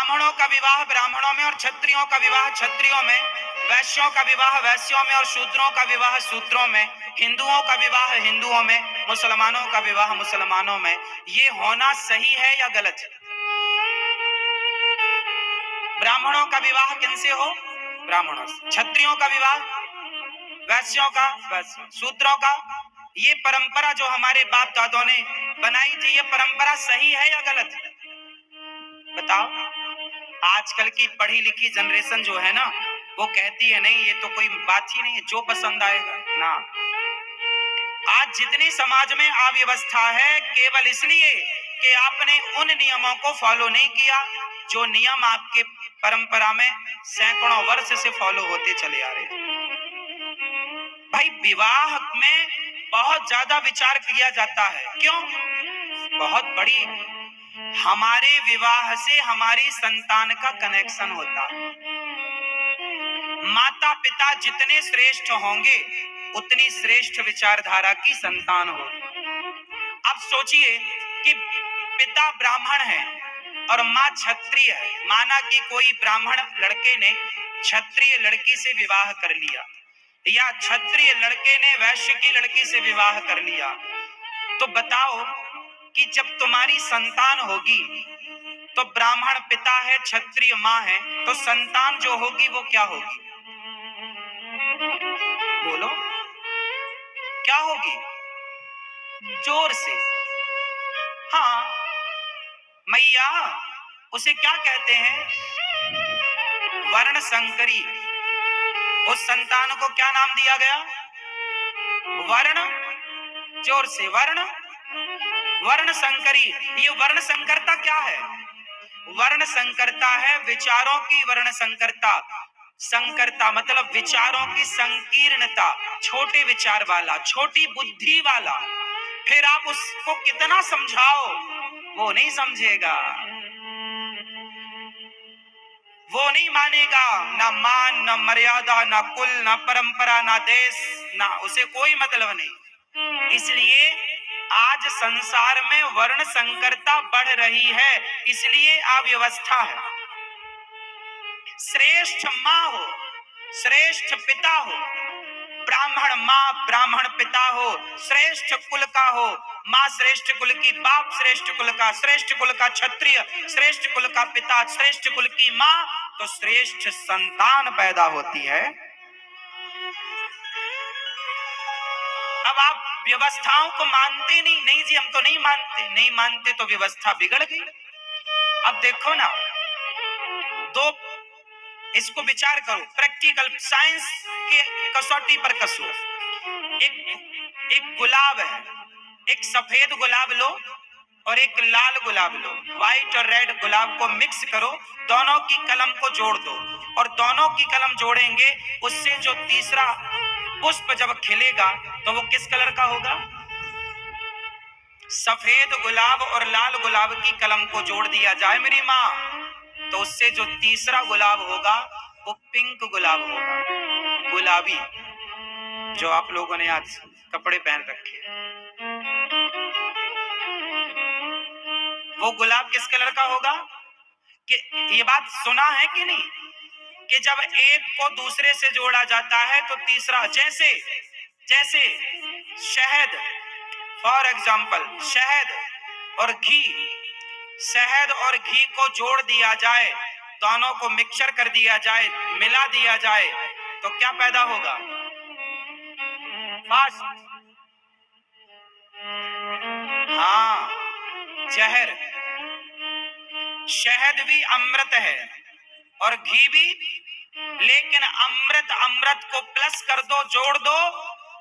ब्राह्मणों का विवाह ब्राह्मणों में और क्षत्रियों का विवाह क्षत्रियों में, वैश्यों का विवाह वैश्यों में और शूद्रों का विवाह शूद्रों में, हिंदुओं का विवाह हिंदुओं में, मुसलमानों का विवाह मुसलमानों में। ये होना सही है या गलत? ब्राह्मणों का विवाह किनसे हो? ब्राह्मणों से। क्षत्रियों का विवाह वैश्यों का वैश्य, शूद्रों का। ये परंपरा जो हमारे बाप दादों ने बनाई थी, ये परंपरा सही है या गलत? बताओ। आजकल की पढ़ी लिखी जनरेशन जो है ना, वो कहती है नहीं, ये तो कोई बात ही नहीं है, जो पसंद आएगा ना। आज जितनी समाज में अव्यवस्था है, केवल इसलिए कि आपने उन नियमों को फॉलो नहीं किया जो नियम आपके परंपरा में सैकड़ों वर्ष से फॉलो होते चले आ रहे हैं। भाई, विवाह में बहुत ज्यादा विचार किया जाता है। क्यों? बहुत बड़ी, हमारे विवाह से हमारी संतान का कनेक्शन होता है। माता पिता जितने श्रेष्ठ होंगे, उतनी श्रेष्ठ विचारधारा की संतान होगी। अब सोचिए कि पिता ब्राह्मण है और माँ क्षत्रिय है। माना कि कोई ब्राह्मण लड़के ने क्षत्रिय लड़की से विवाह कर लिया, या क्षत्रिय लड़के ने वैश्य की लड़की से विवाह कर लिया, तो बताओ कि जब तुम्हारी संतान होगी तो ब्राह्मण पिता है, क्षत्रिय माँ है, तो संतान जो होगी वो क्या होगी? बोलो, क्या होगी? जोर से। हाँ मैया, उसे क्या कहते हैं? वर्ण संकरी। उस संतान को क्या नाम दिया गया? वर्ण, जोर से, वर्ण, वर्ण संकरी। ये वर्ण संकरता क्या है? वर्ण संकरता है विचारों की वर्ण संकरता। संकरता मतलब विचारों की संकीर्णता, छोटे विचार वाला, छोटी बुद्धि वाला। फिर आप उसको कितना समझाओ, वो नहीं समझेगा, वो नहीं मानेगा। ना मान, ना मर्यादा, ना कुल, ना परंपरा, ना देश, ना, उसे कोई मतलब नहीं। इसलिए आज संसार में वर्ण संकरता बढ़ रही है, इसलिए अव्यवस्था है। श्रेष्ठ माँ हो, श्रेष्ठ पिता हो, ब्राह्मण माँ ब्राह्मण पिता हो, श्रेष्ठ कुल का हो, माँ श्रेष्ठ कुल की, बाप श्रेष्ठ कुल का, श्रेष्ठ कुल का क्षत्रिय, श्रेष्ठ कुल का पिता, श्रेष्ठ कुल की माँ, तो श्रेष्ठ संतान पैदा होती है। अब आप व्यवस्थाओं को मानते नहीं, नहीं जी हम तो नहीं मानते, नहीं मानते तो व्यवस्था बिगड़ गई। अब देखो ना, दो, इसको विचार करो, प्रैक्टिकल साइंस के कसौटी पर कसो। एक गुलाब है, एक सफेद गुलाब लो और एक लाल गुलाब लो, व्हाइट और रेड गुलाब को मिक्स करो, दोनों की कलम को जोड़ दो, और दोनों की कलम जोड़ेंगे, उससे जो तीसरा पुष्प जब खिलेगा तो वो किस कलर का होगा? सफेद गुलाब और लाल गुलाब की कलम को जोड़ दिया जाए मेरी माँ, तो उससे जो तीसरा गुलाब होगा वो पिंक गुलाब होगा, गुलाबी, जो आप लोगों ने आज कपड़े पहन रखे। वो गुलाब किस कलर का होगा? कि ये बात सुना है कि नहीं, कि जब एक को दूसरे से जोड़ा जाता है तो तीसरा, जैसे जैसे शहद, फॉर एग्जाम्पल शहद और घी, शहद और घी को जोड़ दिया जाए, दोनों को मिक्सचर कर दिया जाए, मिला दिया जाए, तो क्या पैदा होगा? फास्ट, हाँ, जहर। शहद भी अमृत है और घी भी, लेकिन अमृत को प्लस कर दो, जोड़ दो,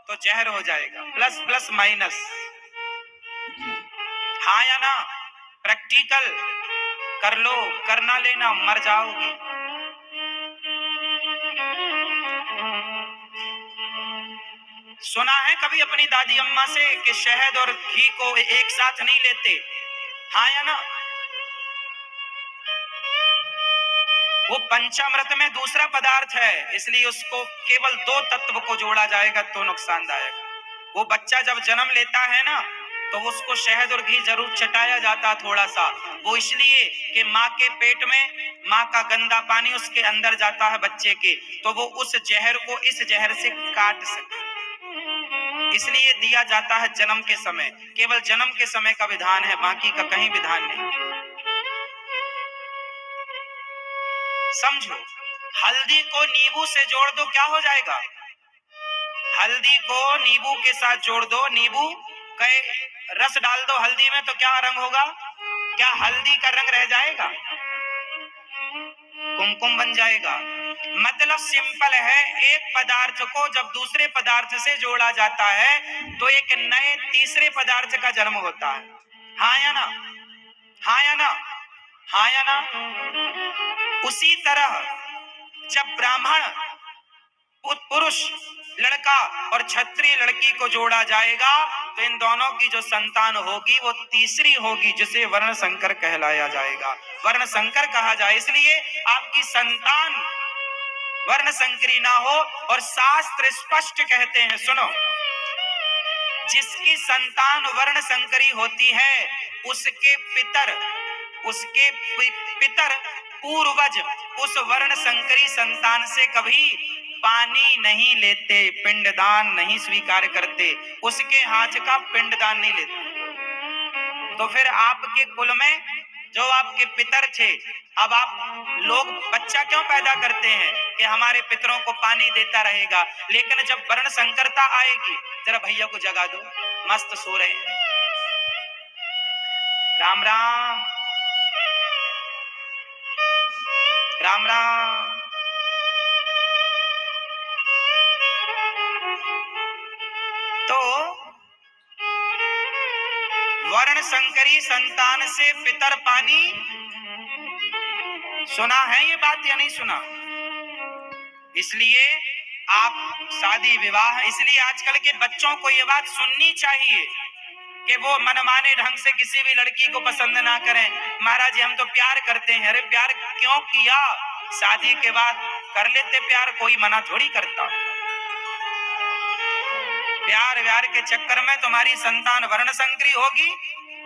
तो जहर हो जाएगा। प्लस प्लस माइनस, हाँ या ना? प्रैक्टिकल कर लो, करना लेना, मर जाओगे। सुना है कभी अपनी दादी अम्मा से कि शहद और घी को एक साथ नहीं लेते, हाँ या ना? वो पंचामृत में दूसरा पदार्थ है, इसलिए उसको केवल दो तत्व को जोड़ा जाएगा तो नुकसानदायक। वो बच्चा जब जन्म लेता है ना, तो उसको शहद और घी जरूर चटाया जाता थोड़ा सा, वो इसलिए कि माँ के पेट में माँ का गंदा पानी उसके अंदर जाता है बच्चे के, तो वो उस जहर को इस जहर से काट सके, इसलिए दिया जाता है जन्म के समय। केवल जन्म के समय का विधान है, बाकी का कहीं विधान नहीं। समझो, हल्दी को नींबू से जोड़ दो, क्या हो जाएगा? हल्दी को नींबू के साथ जोड़ दो, नींबू का रस डाल दो हल्दी में, तो क्या रंग होगा? क्या हल्दी का रंग रह जाएगा? कुमकुम बन जाएगा। मतलब सिंपल है, एक पदार्थ को जब दूसरे पदार्थ से जोड़ा जाता है तो एक नए तीसरे पदार्थ का जन्म होता है। हाँ या ना? हाँ या ना? हाँ या ना? उसी तरह जब ब्राह्मण पुरुष लड़का और क्षत्रिय लड़की को जोड़ा जाएगा तो इन दोनों की जो संतान होगी वो तीसरी होगी, जिसे वर्ण संकर कहलाया जाएगा। वर्ण संकर कहा जाए इसलिए आपकी संतान वर्ण संकरी ना हो। और शास्त्र स्पष्ट कहते हैं, सुनो, जिसकी संतान वर्ण संकरी होती है उसके पितर पूर्वज उस वर्ण संकरी संतान से कभी पानी नहीं लेते, पिंडदान नहीं स्वीकार करते, उसके हाथ का पिंडदान नहीं लेते। तो फिर आपके कुल में जो आपके पितर थे, अब आप लोग बच्चा क्यों पैदा करते हैं कि हमारे पितरों को पानी देता रहेगा, लेकिन जब वर्ण संकरता आएगी, जरा भैया को जगा दो, मस्त सो रहे हैं। राम राम राम राम। तो वर्ण संकरी संतान से पितर पानी, सुना है ये बात या नहीं सुना? इसलिए आप शादी विवाह, इसलिए आजकल के बच्चों को ये बात सुननी चाहिए कि वो मनमाने ढंग से किसी भी लड़की को पसंद ना करें। महाराज जी हम तो प्यार करते हैं, अरे प्यार क्यों किया? शादी के बाद कर लेते प्यार, कोई मना थोड़ी करता। प्यार व्यार के चक्कर में तुम्हारी संतान वर्ण संकरी होगी,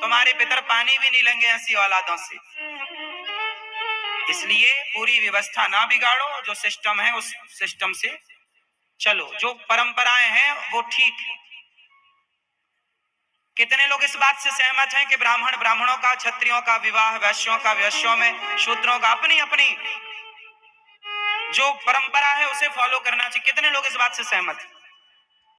तुम्हारे पितर पानी भी नहीं लेंगे ऐसी औलादों से। इसलिए पूरी व्यवस्था ना बिगाड़ो, जो सिस्टम है उस सिस्टम से चलो, जो परंपराएं हैं वो ठीक है। कितने लोग इस बात से सहमत हैं कि ब्राह्मणों का क्षत्रियों का विवाह, वैश्यों का वैश्यों में, शूद्रों का अपनी अपनी जो परंपरा है उसे फॉलो करना चाहिए? कितने लोग इस बात से सहमत हैं?